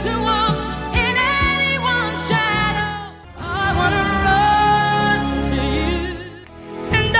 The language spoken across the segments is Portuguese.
to walk in anyone's shadows. I wanna run to you and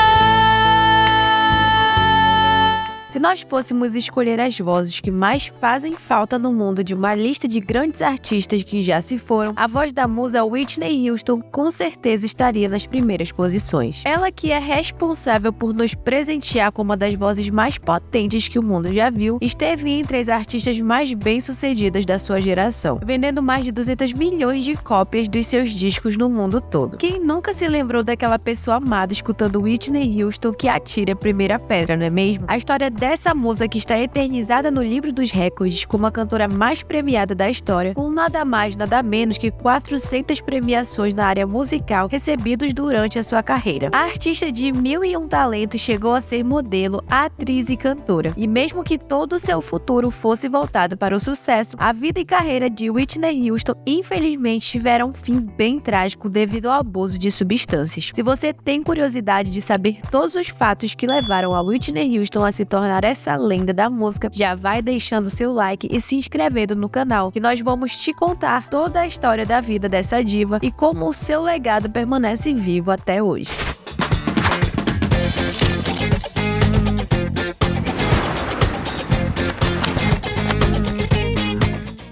Se nós fôssemos escolher as vozes que mais fazem falta no mundo de uma lista de grandes artistas que já se foram, a voz da musa Whitney Houston com certeza estaria nas primeiras posições. Ela que é responsável por nos presentear com uma das vozes mais potentes que o mundo já viu, esteve entre as artistas mais bem-sucedidas da sua geração, vendendo mais de 200 milhões de cópias dos seus discos no mundo todo. Quem nunca se lembrou daquela pessoa amada escutando Whitney Houston que atire a primeira pedra, não é mesmo? A história dessa musa que está eternizada no livro dos recordes como a cantora mais premiada da história, com nada mais nada menos que 400 premiações na área musical recebidos durante a sua carreira. A artista de 1001 talentos chegou a ser modelo, atriz e cantora, e mesmo que todo o seu futuro fosse voltado para o sucesso, a vida e carreira de Whitney Houston infelizmente tiveram um fim bem trágico devido ao abuso de substâncias. Se você tem curiosidade de saber todos os fatos que levaram a Whitney Houston a se tornar essa lenda da música, já vai deixando seu like e se inscrevendo no canal, que nós vamos te contar toda a história da vida dessa diva e como o seu legado permanece vivo até hoje.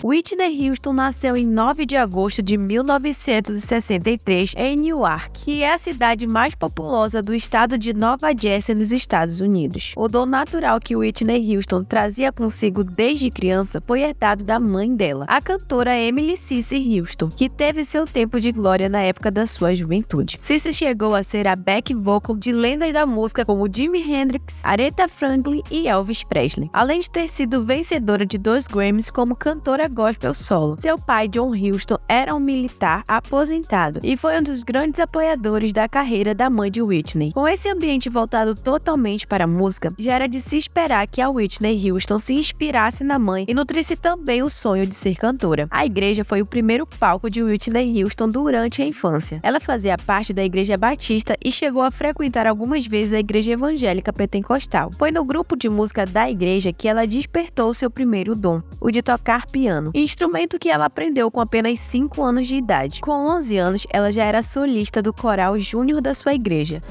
Whitney Houston nasceu em 9 de agosto de 1963 em Newark, que é a cidade mais populosa do estado de Nova Jersey, nos Estados Unidos. O dom natural que Whitney Houston trazia consigo desde criança foi herdado da mãe dela, a cantora Emily Cissy Houston, que teve seu tempo de glória na época da sua juventude. Cissy chegou a ser a back vocal de lendas da música como Jimi Hendrix, Aretha Franklin e Elvis Presley, além de ter sido vencedora de 2 Grammys como cantora gospel solo. Seu pai, John Houston, era um militar aposentado e foi um dos grandes apoiadores da carreira da mãe de Whitney. Com esse ambiente voltado totalmente para a música, já era de se esperar que a Whitney Houston se inspirasse na mãe e nutrisse também o sonho de ser cantora. A igreja foi o primeiro palco de Whitney Houston durante a infância. Ela fazia parte da igreja batista e chegou a frequentar algumas vezes a igreja evangélica pentecostal. Foi no grupo de música da igreja que ela despertou seu primeiro dom, o de tocar piano, instrumento que ela aprendeu com apenas 5 anos de idade. Com 11 anos, ela já era solista do coral júnior da sua igreja.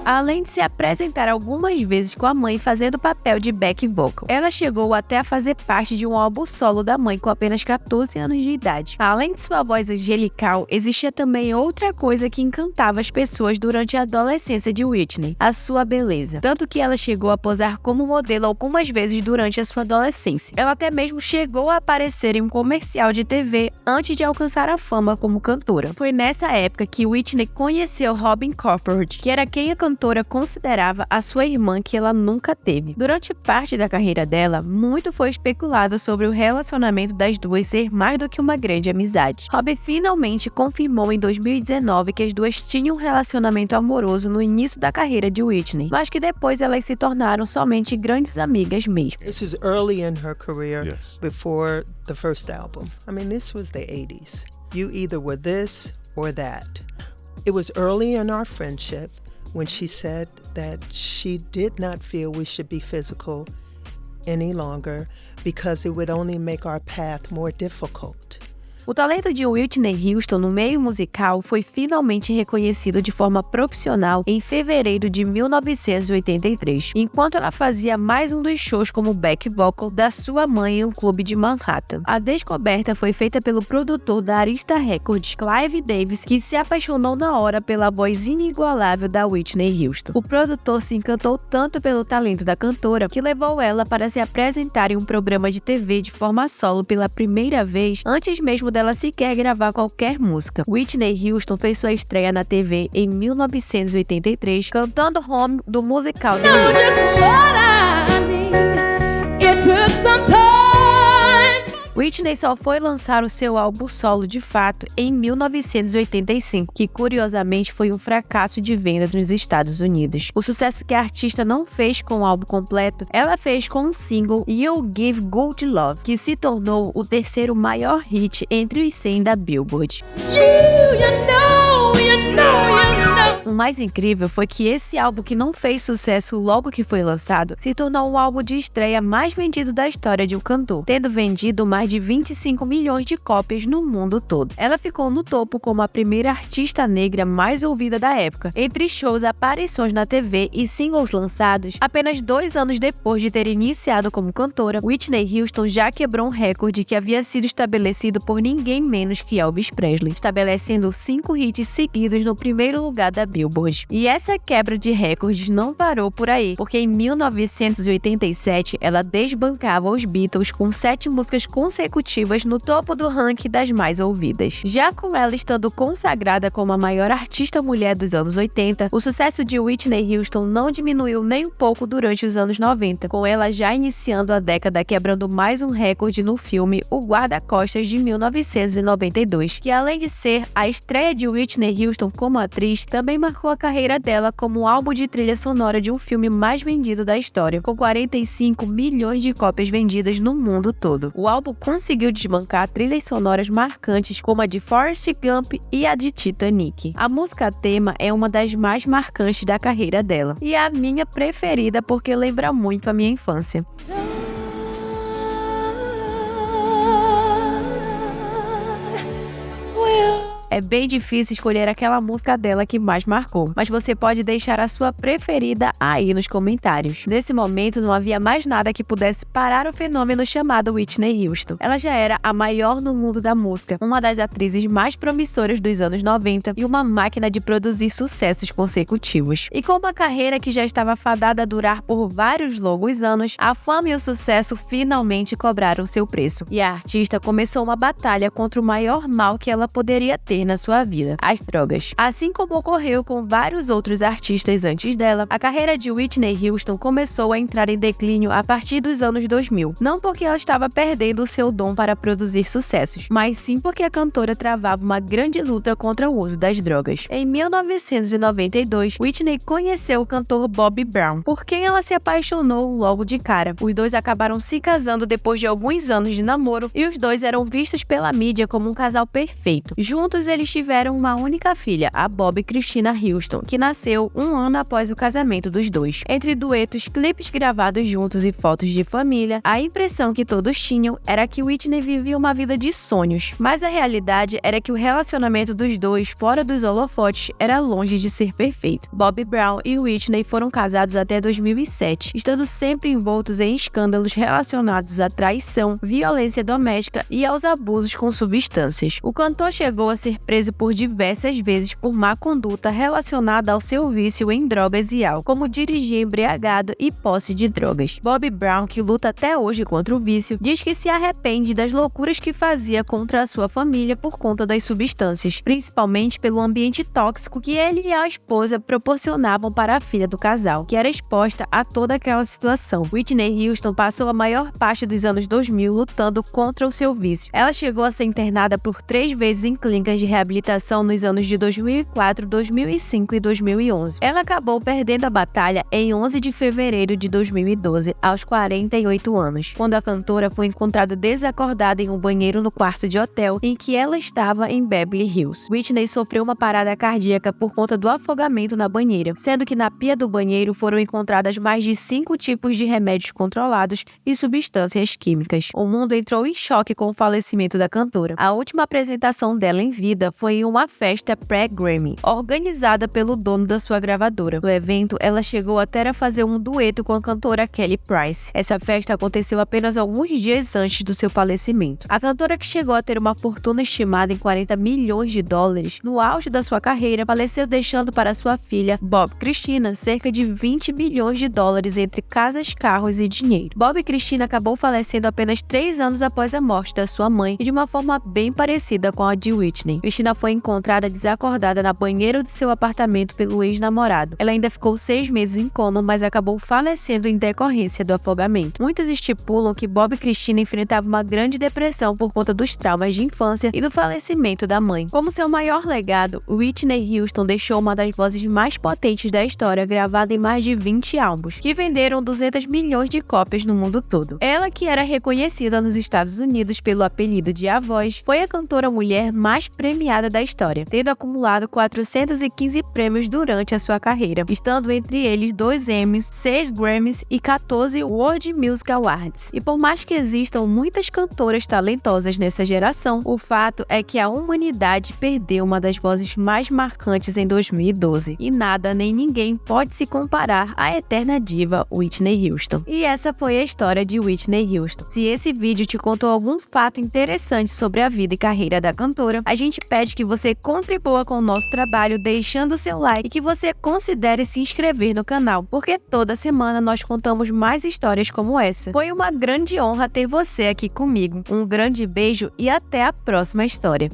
Além de se apresentar algumas vezes com a mãe fazendo o papel de back vocal. Ela chegou até a fazer parte de um álbum solo da mãe com apenas 14 anos de idade. Além de sua voz angelical, existia também outra coisa que encantava as pessoas durante a adolescência de Whitney, a sua beleza. Tanto que ela chegou a posar como modelo algumas vezes durante a sua adolescência. Ela até mesmo chegou a aparecer em um comercial de TV antes de alcançar a fama como cantora. Foi nessa época que Whitney conheceu Robin Crawford, que era quem a cantora considerava a sua irmã que ela nunca teve. Durante parte da carreira dela, muito foi especulado sobre o relacionamento das duas ser mais do que uma grande amizade. Robin finalmente confirmou em 2019 que as duas tinham um relacionamento amoroso no início da carreira de Whitney, mas que depois elas se tornaram somente grandes amigas mesmo. This is early in her career, Yes. before the first album. I mean, this was the 80s. You either were this or that. It was early in our friendship when she said that she did not feel we should be physical any longer because it would only make our path more difficult. O talento de Whitney Houston no meio musical foi finalmente reconhecido de forma profissional em fevereiro de 1983, enquanto ela fazia mais um dos shows como back vocal da sua mãe em um clube de Manhattan. A descoberta foi feita pelo produtor da Arista Records, Clive Davis, que se apaixonou na hora pela voz inigualável da Whitney Houston. O produtor se encantou tanto pelo talento da cantora que levou ela para se apresentar em um programa de TV de forma solo pela primeira vez, antes mesmo dela sequer gravar qualquer música. Whitney Houston fez sua estreia na TV em 1983, cantando Home do musical The know Wiz. just what I need. It took some time. Whitney só foi lançar o seu álbum solo de fato em 1985, que curiosamente foi um fracasso de venda nos Estados Unidos. O sucesso que a artista não fez com o álbum completo, ela fez com um single You Give Good Love, que se tornou o terceiro maior hit entre os 100 da Billboard. You know. O mais incrível foi que esse álbum, que não fez sucesso logo que foi lançado, se tornou o álbum de estreia mais vendido da história de um cantor, tendo vendido mais de 25 milhões de cópias no mundo todo. Ela ficou no topo como a primeira artista negra mais ouvida da época, entre shows, aparições na TV e singles lançados. Apenas 2 anos depois de ter iniciado como cantora, Whitney Houston já quebrou um recorde que havia sido estabelecido por ninguém menos que Elvis Presley, estabelecendo 5 hits seguidos no primeiro lugar da Billboard. E essa quebra de recordes não parou por aí, porque em 1987 ela desbancava os Beatles com 7 músicas consecutivas no topo do ranking das mais ouvidas. Já com ela estando consagrada como a maior artista mulher dos anos 80, o sucesso de Whitney Houston não diminuiu nem um pouco durante os anos 90, com ela já iniciando a década quebrando mais um recorde no filme O Guarda-Costas de 1992, que além de ser a estreia de Whitney Houston como atriz, também marcou a carreira dela como álbum de trilha sonora de um filme mais vendido da história, com 45 milhões de cópias vendidas no mundo todo. O álbum conseguiu desbancar trilhas sonoras marcantes como a de Forrest Gump e a de Titanic. A música tema é uma das mais marcantes da carreira dela, e é a minha preferida porque lembra muito a minha infância. É bem difícil escolher aquela música dela que mais marcou, mas você pode deixar a sua preferida aí nos comentários. Nesse momento, não havia mais nada que pudesse parar o fenômeno chamado Whitney Houston. Ela já era a maior no mundo da música, uma das atrizes mais promissoras dos anos 90 e uma máquina de produzir sucessos consecutivos. E com uma carreira que já estava fadada a durar por vários longos anos, a fama e o sucesso finalmente cobraram seu preço. E a artista começou uma batalha contra o maior mal que ela poderia ter na sua vida, as drogas. Assim como ocorreu com vários outros artistas antes dela, a carreira de Whitney Houston começou a entrar em declínio a partir dos anos 2000. Não porque ela estava perdendo o seu dom para produzir sucessos, mas sim porque a cantora travava uma grande luta contra o uso das drogas. Em 1992, Whitney conheceu o cantor Bobby Brown, por quem ela se apaixonou logo de cara. Os dois acabaram se casando depois de alguns anos de namoro e os dois eram vistos pela mídia como um casal perfeito. Juntos, eles tiveram uma única filha, a Bobbi Kristina Houston, que nasceu 1 ano após o casamento dos dois. Entre duetos, clipes gravados juntos e fotos de família, a impressão que todos tinham era que Whitney vivia uma vida de sonhos, mas a realidade era que o relacionamento dos dois, fora dos holofotes, era longe de ser perfeito. Bobby Brown e Whitney foram casados até 2007, estando sempre envoltos em escândalos relacionados à traição, violência doméstica e aos abusos com substâncias. O cantor chegou a ser preso por diversas vezes por má conduta relacionada ao seu vício em drogas e álcool, como dirigir embriagado e posse de drogas. Bobby Brown, que luta até hoje contra o vício, diz que se arrepende das loucuras que fazia contra a sua família por conta das substâncias, principalmente pelo ambiente tóxico que ele e a esposa proporcionavam para a filha do casal, que era exposta a toda aquela situação. Whitney Houston passou a maior parte dos anos 2000 lutando contra o seu vício. Ela chegou a ser internada por 3 vezes em clínicas de reabilitação nos anos de 2004, 2005 e 2011. Ela acabou perdendo a batalha em 11 de fevereiro de 2012, aos 48 anos, quando a cantora foi encontrada desacordada em um banheiro no quarto de hotel em que ela estava em Beverly Hills. Whitney sofreu uma parada cardíaca por conta do afogamento na banheira, sendo que na pia do banheiro foram encontradas mais de 5 tipos de remédios controlados e substâncias químicas. O mundo entrou em choque com o falecimento da cantora. A última apresentação dela em vida foi em uma festa pré-Grammy, organizada pelo dono da sua gravadora. No evento, ela chegou até a fazer um dueto com a cantora Kelly Price. Essa festa aconteceu apenas alguns dias antes do seu falecimento. A cantora, que chegou a ter uma fortuna estimada em 40 milhões de dólares no auge da sua carreira, faleceu deixando para sua filha, Bobbi Kristina, cerca de 20 milhões de dólares entre casas, carros e dinheiro. Bobbi Kristina acabou falecendo apenas 3 anos após a morte da sua mãe e de uma forma bem parecida com a de Whitney. Kristina foi encontrada desacordada na banheira de seu apartamento pelo ex-namorado. Ela ainda ficou 6 meses em coma, mas acabou falecendo em decorrência do afogamento. Muitos estipulam que Bobbi Kristina enfrentava uma grande depressão por conta dos traumas de infância e do falecimento da mãe. Como seu maior legado, Whitney Houston deixou uma das vozes mais potentes da história, gravada em mais de 20 álbuns, que venderam 200 milhões de cópias no mundo todo. Ela, que era reconhecida nos Estados Unidos pelo apelido de A Voz, foi a cantora mulher mais premiada premiada da história, tendo acumulado 415 prêmios durante a sua carreira, estando entre eles 2 Emmys, 6 Grammys e 14 World Music Awards. E por mais que existam muitas cantoras talentosas nessa geração, o fato é que a humanidade perdeu uma das vozes mais marcantes em 2012, e nada nem ninguém pode se comparar à eterna diva Whitney Houston. E essa foi a história de Whitney Houston. Se esse vídeo te contou algum fato interessante sobre a vida e carreira da cantora, a gente pede que você contribua com o nosso trabalho deixando seu like e que você considere se inscrever no canal, porque toda semana nós contamos mais histórias como essa. Foi uma grande honra ter você aqui comigo. Um grande beijo e até a próxima história.